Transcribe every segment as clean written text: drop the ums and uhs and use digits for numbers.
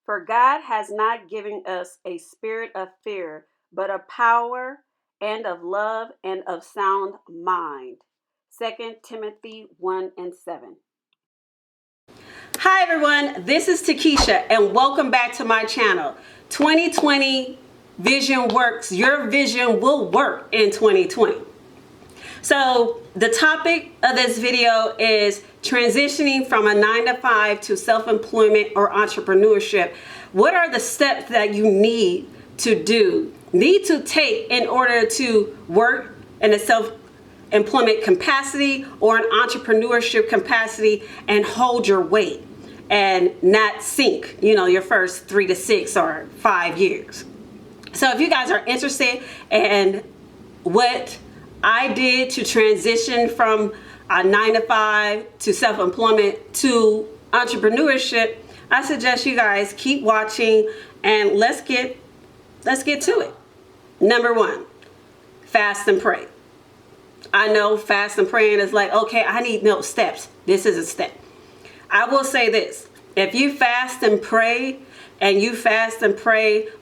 For God has not given us a spirit of fear, but of power and of love and of sound mind. 2 Timothy 1:7. Hi everyone, this is Takesha and welcome back to my channel. 2020 Vision Works. Your vision will work in 2020. So the topic of this video is transitioning from a 9-to-5 to self-employment or entrepreneurship. What are the steps that you need to take in order to work in a self-employment capacity or an entrepreneurship capacity and hold your weight and not sink, your first 3 to 6 or 5 years. So if you guys are interested in what I did to transition from a 9-to-5 to self-employment to entrepreneurship, I suggest you guys keep watching and let's get to it. Number 1, fast and pray. I know fast and praying is like, okay, I need no steps. This is a step. I will say this, if you fast and pray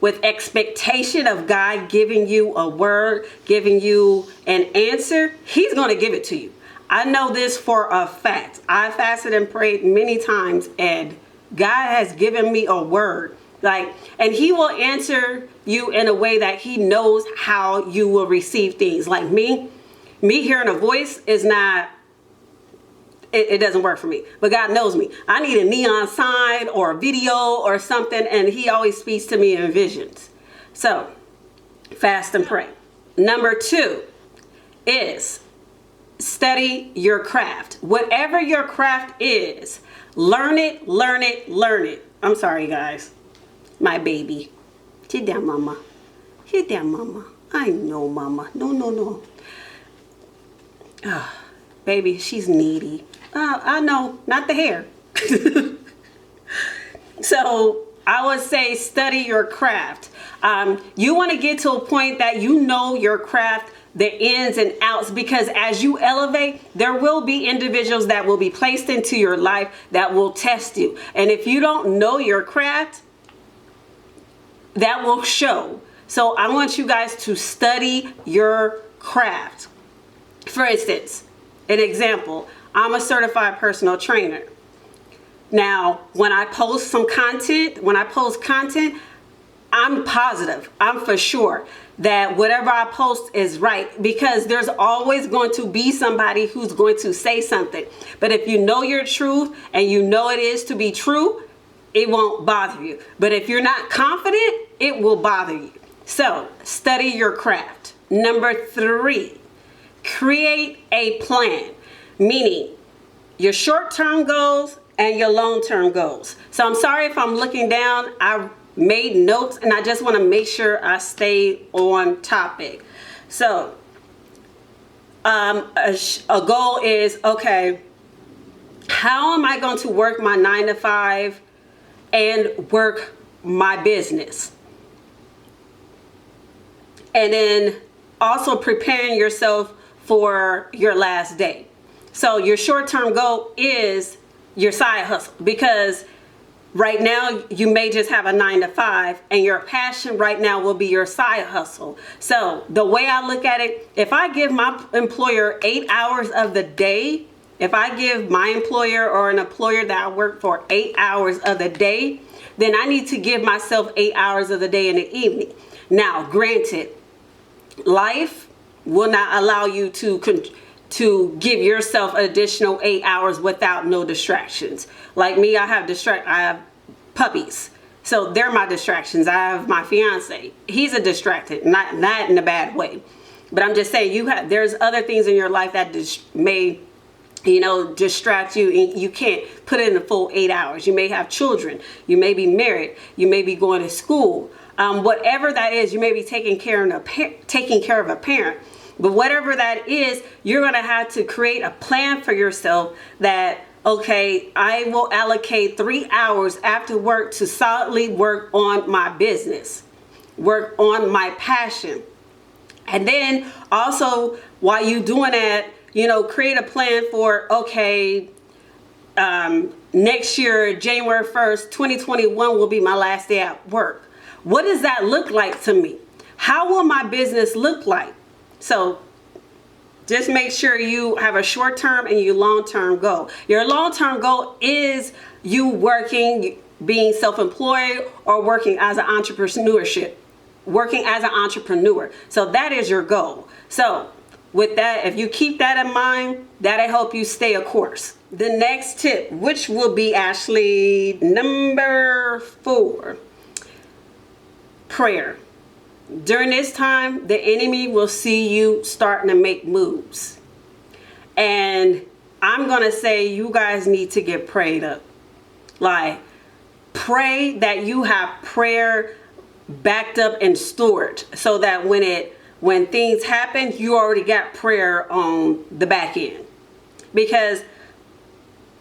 with expectation of God giving you a word, giving you an answer, He's going to give it to you. I know this for a fact. I fasted and prayed many times and God has given me a word. And He will answer you in a way that He knows how you will receive things. Like me hearing a voice is not, it doesn't work for me, but God knows me. I need a neon sign or a video or something, and He always speaks to me in visions. So fast and pray. Number 2 is study your craft. Whatever your craft is, learn it. I'm sorry, guys. My baby. Sit down, mama. Sit down, mama. I know, mama. No. Oh, baby, she's needy. I know, not the hair. So I would say study your craft. You want to get to a point that you know your craft, the ins and outs, because as you elevate, there will be individuals that will be placed into your life that will test you. And if you don't know your craft, that will show. So I want you guys to study your craft. For instance, an example, I'm a certified personal trainer. Now, when I post content, I'm positive, I'm for sure that whatever I post is right, because there's always going to be somebody who's going to say something. But if you know your truth and you know it is to be true, it won't bother you. But if you're not confident, it will bother you. So study your craft. Number 3, create a plan, meaning your short-term goals and your long-term goals. So I'm sorry if I'm looking down. I made notes and I just want to make sure I stay on topic. So a goal is, okay, how am I going to work my 9-to-5 and work my business? And then also preparing yourself for your last day. So your short-term goal is your side hustle, because right now you may just have a 9-to-5 and your passion right now will be your side hustle. So the way I look at it, if I give my employer 8 hours of the day, if I give my employer or an employer that I work for 8 hours of the day, then I need to give myself 8 hours of the day in the evening. Now, granted, life will not allow you to give yourself an additional 8 hours without no distractions. Like me, I have puppies, so they're my distractions. I have my fiance; he's a distracted, not in a bad way, but I'm just saying there's other things in your life that may distract you, and you can't put in the full 8 hours. You may have children, you may be married, you may be going to school, whatever that is. You may be taking care of a parent. But whatever that is, you're going to have to create a plan for yourself that, okay, I will allocate 3 hours after work to solidly work on my business, work on my passion. And then also, while you're doing that, create a plan for, okay, next year, January 1st, 2021 will be my last day at work. What does that look like to me? How will my business look like? So just make sure you have a short-term and your long-term goal. Your long-term goal is you working, being self-employed, or working as an entrepreneurship, working as an entrepreneur. So that is your goal. So with that, if you keep that in mind, that'll help you stay a course. The next tip, which will be actually number 4, prayer. During this time, the enemy will see you starting to make moves. And I'm going to say you guys need to get prayed up. Like, pray that you have prayer backed up and stored so that when things happen, you already got prayer on the back end. Because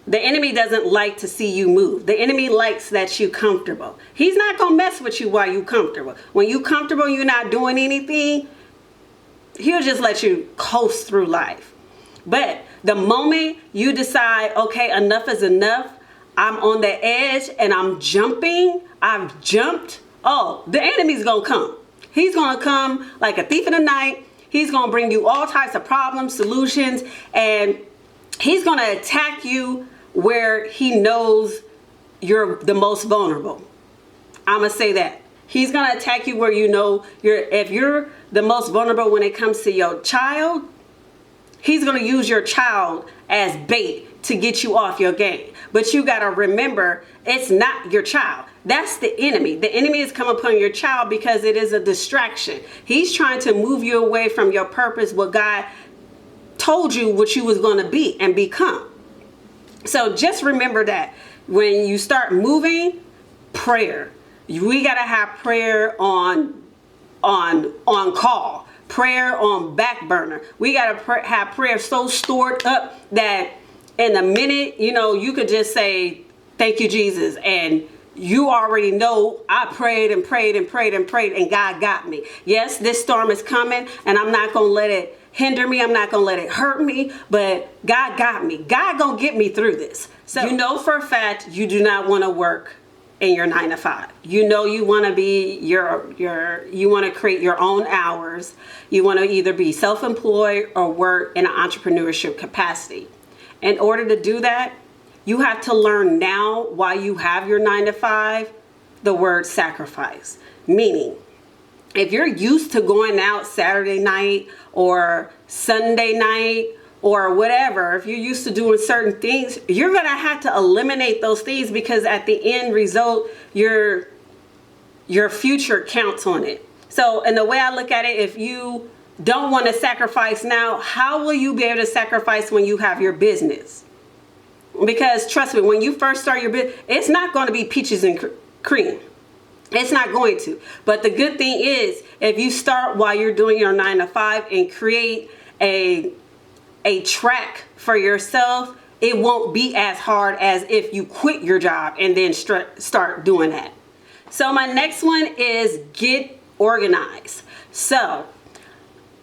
the enemy doesn't like to see you move. The enemy likes that you comfortable. He's not going to mess with you while you comfortable. When you comfortable, you're not doing anything, he'll just let you coast through life. But the moment you decide, okay, enough is enough, I'm on the edge and I'm jumping, I've jumped, oh, the enemy's going to come. He's going to come like a thief in the night. He's going to bring you all types of problems, solutions, and he's going to attack you where he knows you're the most vulnerable. I'm going to say that. He's going to attack you where you know if you're the most vulnerable when it comes to your child, he's going to use your child as bait to get you off your game. But you got to remember, it's not your child. That's the enemy. The enemy has come upon your child because it is a distraction. He's trying to move you away from your purpose, what God told you what you was going to be and become. So just remember that when you start moving, prayer. We got to have prayer on call, prayer on back burner. We got to have prayer so stored up that in a minute, you could just say, thank you, Jesus. And you already know I prayed and prayed and prayed and prayed and God got me. Yes, this storm is coming and I'm not going to let it hinder me. I'm not going to let it hurt me, but God got me. God going to get me through this. So you know for a fact you do not want to work in your 9 to 5. You know you want to be you want to create your own hours. You want to either be self-employed or work in an entrepreneurship capacity. In order to do that, you have to learn now while you have your 9 to 5, the word sacrifice. Meaning, if you're used to going out Saturday night or Sunday night or whatever, if you're used to doing certain things, you're going to have to eliminate those things because at the end result, your future counts on it. So, and the way I look at it, if you don't want to sacrifice now, how will you be able to sacrifice when you have your business? Because trust me, when you first start your business, it's not going to be peaches and cream. It's not going to. But the good thing is, if you start while you're doing your 9 to 5 and create a track for yourself, it won't be as hard as if you quit your job and then start doing that. So my next one is get organized. So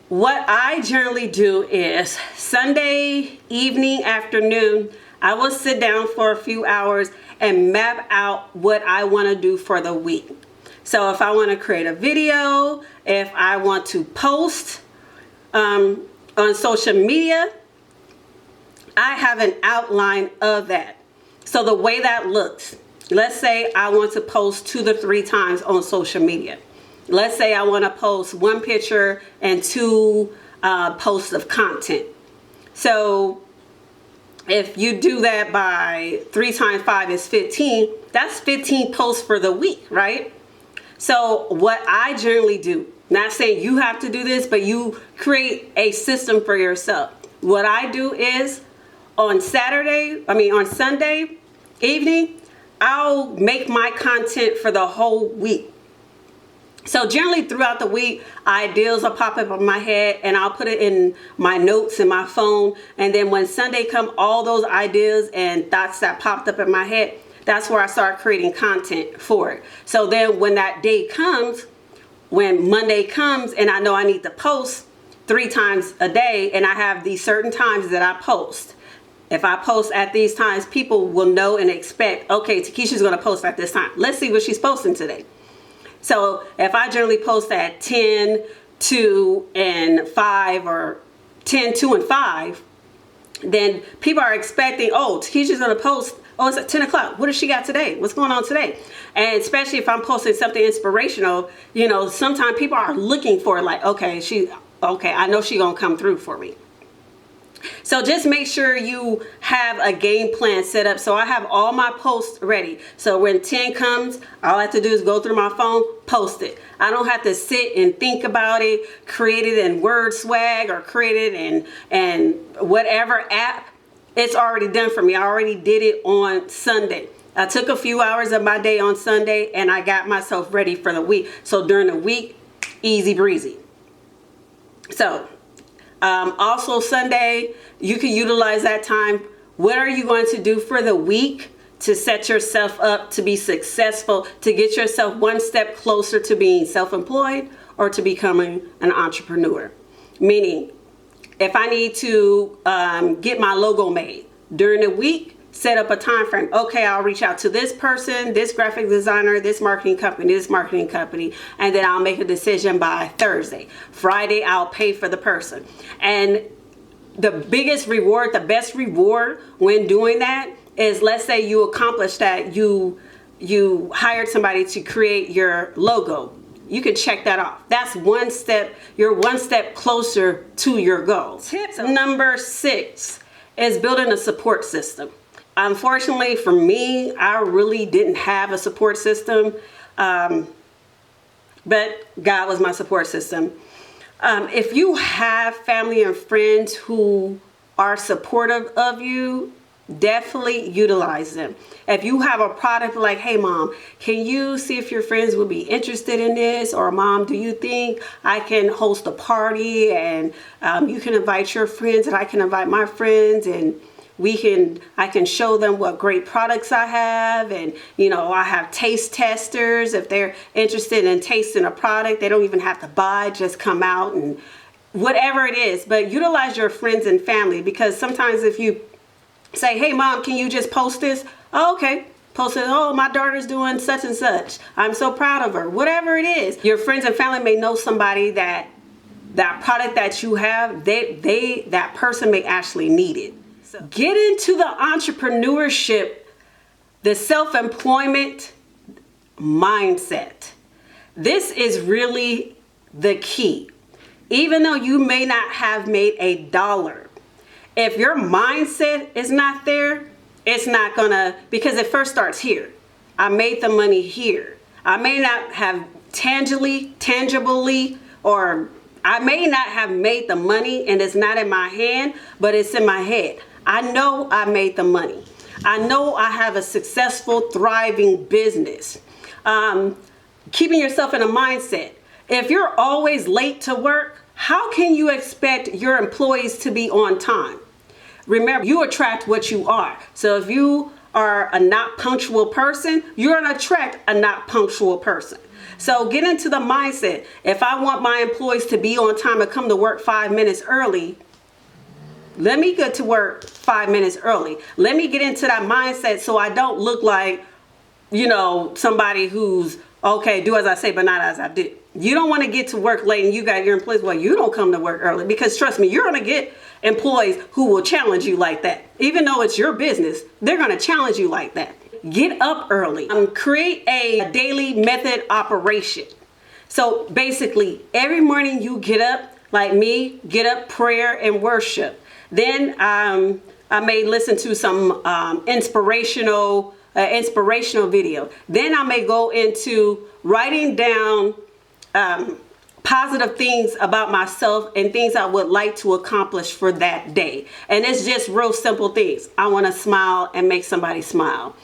what I generally do is Sunday evening, afternoon, I will sit down for a few hours and map out what I want to do for the week. So if I want to create a video, if I want to post on social media, I have an outline of that. So the way that looks, let's say I want to post 2 to 3 times on social media. Let's say I want to post 1 picture and 2 posts of content. So if you do that by 3 times 5 is 15, that's 15 posts for the week, right? So what I generally do, not saying you have to do this, but you create a system for yourself. What I do is on Sunday evening, I'll make my content for the whole week. So generally throughout the week, ideas will pop up in my head and I'll put it in my notes in my phone. And then when Sunday come, all those ideas and thoughts that popped up in my head, that's where I start creating content for it. So then when that day comes, when Monday comes and I know I need to post 3 times a day and I have these certain times that I post. if I post at these times, people will know and expect, okay, Takesha's going to post at this time. Let's see what she's posting today. So if I generally post at 10, 2, and 5, or 10, 2, and 5, then people are expecting, oh, Takesha's going to post, oh, it's at 10 o'clock. What does she got today? What's going on today? And especially if I'm posting something inspirational, you know, sometimes people are looking for like, okay, I know she's going to come through for me. So just make sure you have a game plan set up. So I have all my posts ready. So when 10 comes, all I have to do is go through my phone, post it. I don't have to sit and think about it, create it in Word Swag or create it in whatever app. It's already done for me. I already did it on Sunday. I took a few hours of my day on Sunday and I got myself ready for the week. So during the week, easy breezy. So also Sunday, you can utilize that time. What are you going to do for the week to set yourself up to be successful, to get yourself one step closer to being self-employed or to becoming an entrepreneur? Meaning, if I need to get my logo made during the week, set up a time frame. Okay, I'll reach out to this person, this graphic designer, this marketing company, and then I'll make a decision by Thursday. Friday, I'll pay for the person. And the biggest reward, the best reward when doing that is, let's say you accomplish that, you hired somebody to create your logo. You can check that off. That's one step. You're one step closer to your goal. Tip number 6 is building a support system. Unfortunately for me, I really didn't have a support system, but God was my support system. If you have family and friends who are supportive of you, definitely utilize them. If you have a product like, hey mom, can you see if your friends would be interested in this? Or mom, do you think I can host a party and you can invite your friends and I can invite my friends, and I can show them what great products I have, and you know, I have taste testers. If they're interested in tasting a product, they don't even have to buy, just come out and whatever it is. But utilize your friends and family, because sometimes if you say, hey mom, can you just post this? Oh, okay. Post it. Oh, my daughter's doing such and such. I'm so proud of her. Whatever it is. Your friends and family may know somebody that product that you have, that person may actually need it. So get into the entrepreneurship, the self-employment mindset. This is really the key. Even though you may not have made $1, if your mindset is not there, it's not gonna, because it first starts here. I made the money here. I may not have tangibly, or I may not have made the money and it's not in my hand, but it's in my head. I know I made the money. I know I have a successful, thriving business. Keeping yourself in a mindset. If you're always late to work, how can you expect your employees to be on time? Remember, you attract what you are. So if you are a not punctual person, you're going to attract a not punctual person. So get into the mindset. If I want my employees to be on time and come to work 5 minutes early, let me get to work 5 minutes early. Let me get into that mindset so I don't look like, you know, somebody who's, okay, do as I say, but not as I do. You don't want to get to work late and you got your employees, well, you don't come to work early, because trust me, you're going to get employees who will challenge you like that. Even though it's your business, they're going to challenge you like that. Get up early. Create a daily method operation. So basically, every morning you get up, like me, get up, prayer and worship. Then I may listen to some inspirational video. Then I may go into writing down positive things about myself and things I would like to accomplish for that day. And it's just real simple things. I want to smile and make somebody smile.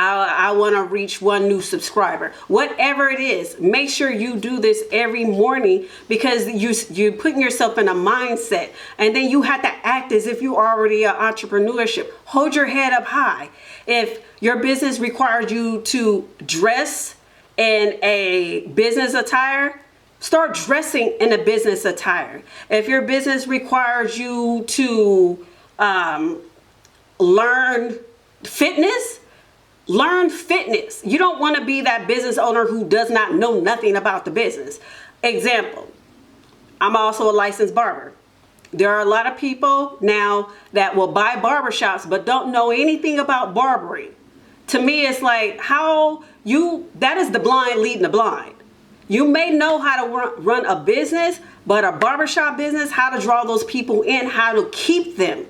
I want to reach 1 new subscriber. Whatever it is, make sure you do this every morning, because you're putting yourself in a mindset, and then you have to act as if you already are entrepreneurship. Hold your head up high. If your business requires you to dress in a business attire, start dressing in a business attire. If your business requires you to learn fitness. Learn fitness. You don't want to be that business owner who does not know nothing about the business. Example, I'm also a licensed barber. There are a lot of people now that will buy barbershops but don't know anything about barbering. To me, it's like that is the blind leading the blind. You may know how to run a business, but a barbershop business, how to draw those people in, how to keep them,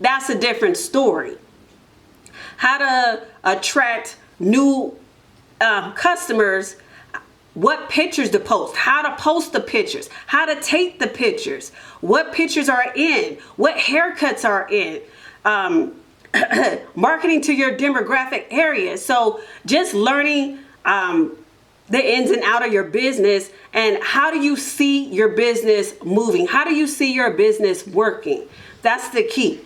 that's a different story. How to attract new customers, what pictures to post, how to post the pictures, how to take the pictures, what pictures are in, what haircuts are in, marketing to your demographic area. So just learning the ins and out of your business, and how do you see your business moving? How do you see your business working? That's the key.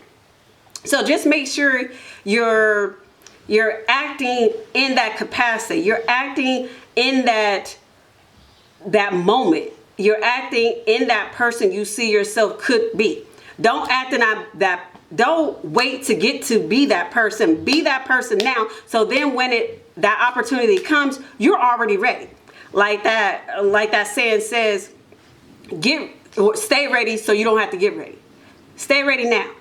So just make sure you're acting in that capacity. You're acting in that moment. You're acting in that person you see yourself could be. Don't act in don't wait to get to be that person. Be that person now. So then when that opportunity comes, you're already ready. Like that saying says, stay ready so you don't have to get ready. Stay ready now.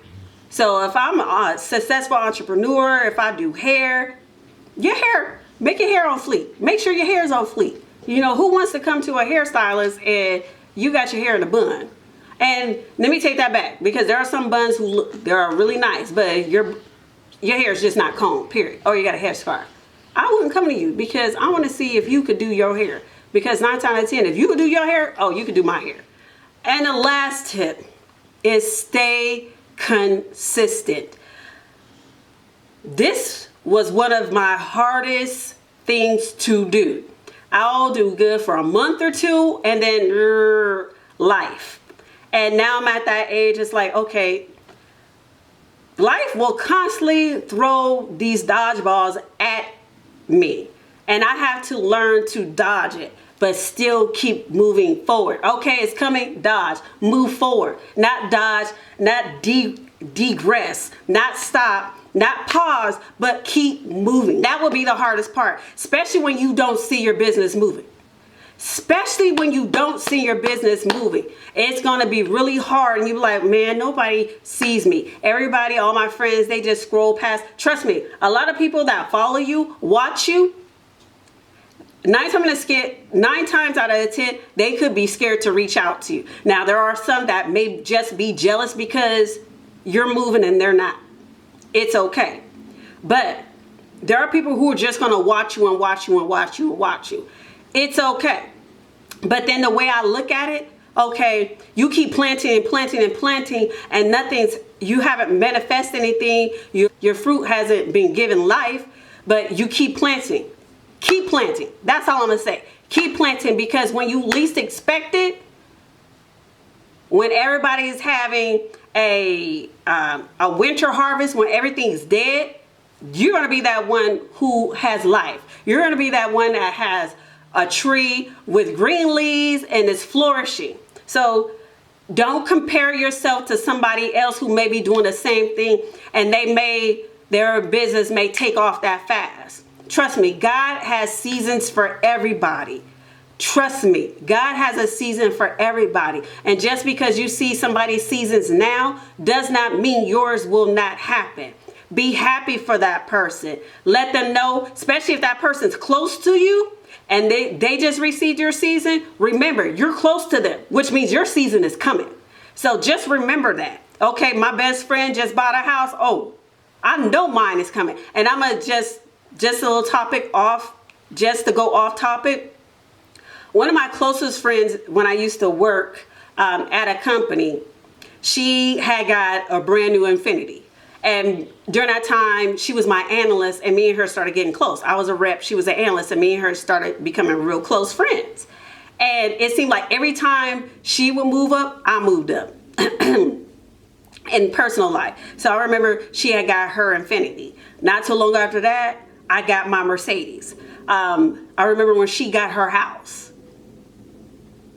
So if I'm a successful entrepreneur, if I do hair, make your hair on fleek. Make sure your hair is on fleek. You know, who wants to come to a hairstylist and you got your hair in a bun? And let me take that back, because there are some buns they are really nice, but your hair is just not combed, period. Or you got a hair scarf. I wouldn't come to you because I want to see if you could do your hair. Because 9 times out of 10, if you could do your hair, you could do my hair. And the last tip is stay consistent. This was one of my hardest things to do. I'll do good for a month or two and then life. And now I'm at that age, it's like, okay, life will constantly throw these dodgeballs at me. And I have to learn to dodge it, but still keep moving forward. Okay, it's coming, dodge, move forward. Not dodge, not digress, not stop, not pause, but keep moving. That will be the hardest part, especially when you don't see your business moving. Especially when you don't see your business moving. It's going to be really hard and you're like, man, nobody sees me. Everybody, all my friends, they just scroll past. Trust me, a lot of people that follow you, watch you, 9 times out of 10, they could be scared to reach out to you. Now, there are some that may just be jealous because you're moving and they're not. It's okay. But there are people who are just going to watch you and watch you and watch you and watch you. It's okay. But then the way I look at it, okay, you keep planting and planting and planting and you haven't manifested anything. Your fruit hasn't been given life, but you keep planting. Keep planting. That's all I'm going to say. Keep planting, because when you least expect it, when everybody is having a winter harvest, when everything's dead, you're going to be that one who has life. You're going to be that one that has a tree with green leaves and is flourishing. So don't compare yourself to somebody else who may be doing the same thing and their business may take off that fast. Trust me, God has seasons for everybody. Trust me, God has a season for everybody. And just because you see somebody's seasons now does not mean yours will not happen. Be happy for that person. Let them know, especially if that person's close to you and they just received your season. Remember, you're close to them, which means your season is coming. So just remember that. Okay, my best friend just bought a house. Oh, I know mine is coming. And I'm going to just a little topic off, just to go off topic. One of my closest friends, when I used to work at a company, she had got a brand new Infiniti. And during that time, she was my analyst and me and her started getting close. I was a rep, she was an analyst, and me and her started becoming real close friends. And it seemed like every time she would move up, I moved up in personal life. So I remember she had got her Infiniti. Not too long after that, I got my Mercedes. I remember when she got her house.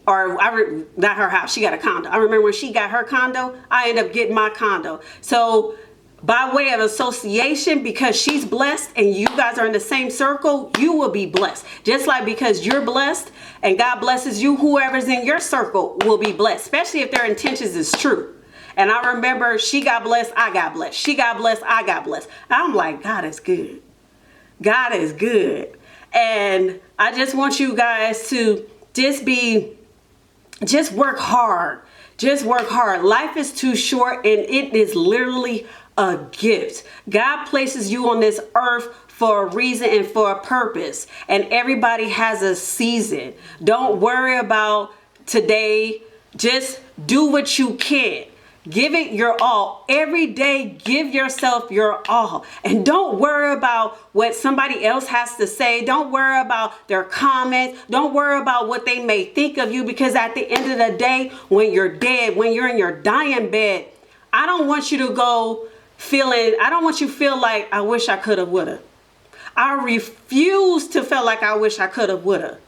not her house, she got a condo. I remember when she got her condo, I ended up getting my condo. So by way of association, because she's blessed and you guys are in the same circle, you will be blessed. Just like because you're blessed and God blesses you, whoever's in your circle will be blessed, especially if their intentions is true. And I remember she got blessed, I got blessed. She got blessed, I got blessed. I'm like, God is good. God is good. And I just want you guys to just work hard. Just work hard. Life is too short, and it is literally a gift. God places you on this earth for a reason and for a purpose. And everybody has a season. Don't worry about today. Just do what you can. Give it your all. Every day, give yourself your all. And don't worry about what somebody else has to say. Don't worry about their comments. Don't worry about what they may think of you, because at the end of the day, when you're dead, when you're in your dying bed, I don't want you to I don't want you to feel like, I wish I could have, would have. I refuse to feel like I wish I could have, would have.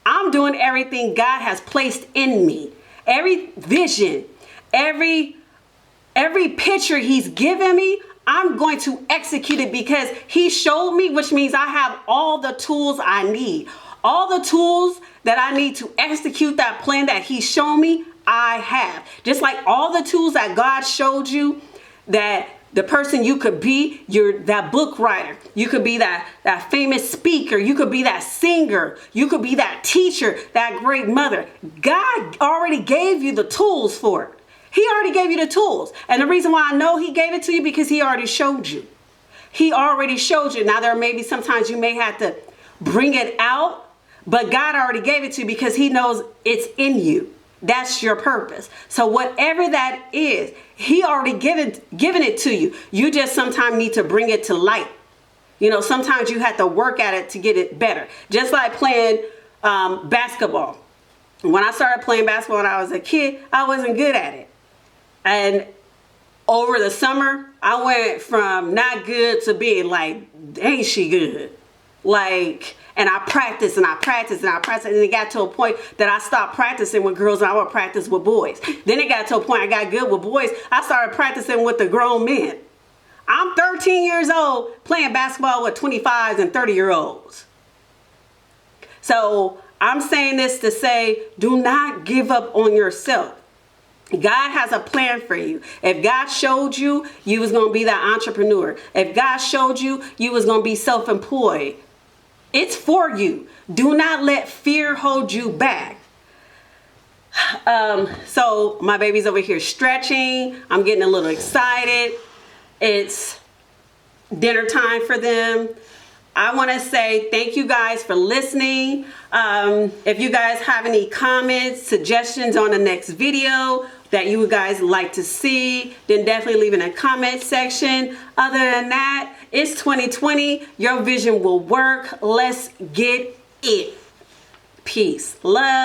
I'm doing everything God has placed in me. Every vision, every picture he's given me, I'm going to execute it because he showed me, which means I have all the tools I need. All the tools that I need to execute that plan that he showed me, I have. Just like all the tools that God showed you, that the person you could be, you're that book writer. You could be that famous speaker. You could be that singer. You could be that teacher, that great mother. God already gave you the tools for it. He already gave you the tools. And the reason why I know he gave it to you, because he already showed you. He already showed you. Now there may be sometimes you may have to bring it out, but God already gave it to you because he knows it's in you. That's your purpose. So whatever that is, he already given it to you. You just sometimes need to bring it to light. You know, sometimes you have to work at it to get it better. Just like playing basketball. When I started playing basketball when I was a kid, I wasn't good at it. And over the summer, I went from not good to being like, ain't she good? Like, and I practiced and I practiced and I practiced. And it got to a point that I stopped practicing with girls and I would practice with boys. Then it got to a point I got good with boys. I started practicing with the grown men. I'm 13 years old playing basketball with 25s and 30-year-olds. So I'm saying this to say, do not give up on yourself. God has a plan for you. If God showed you, you was going to be that entrepreneur. If God showed you, you was going to be self-employed. It's for you. Do not let fear hold you back. So my baby's over here stretching. I'm getting a little excited. It's dinner time for them. I want to say thank you guys for listening. If you guys have any comments, suggestions on the next video that you guys like to see, then definitely leave in a comment section. Other than that, it's 2020. Your vision will work. Let's get it. Peace. Love.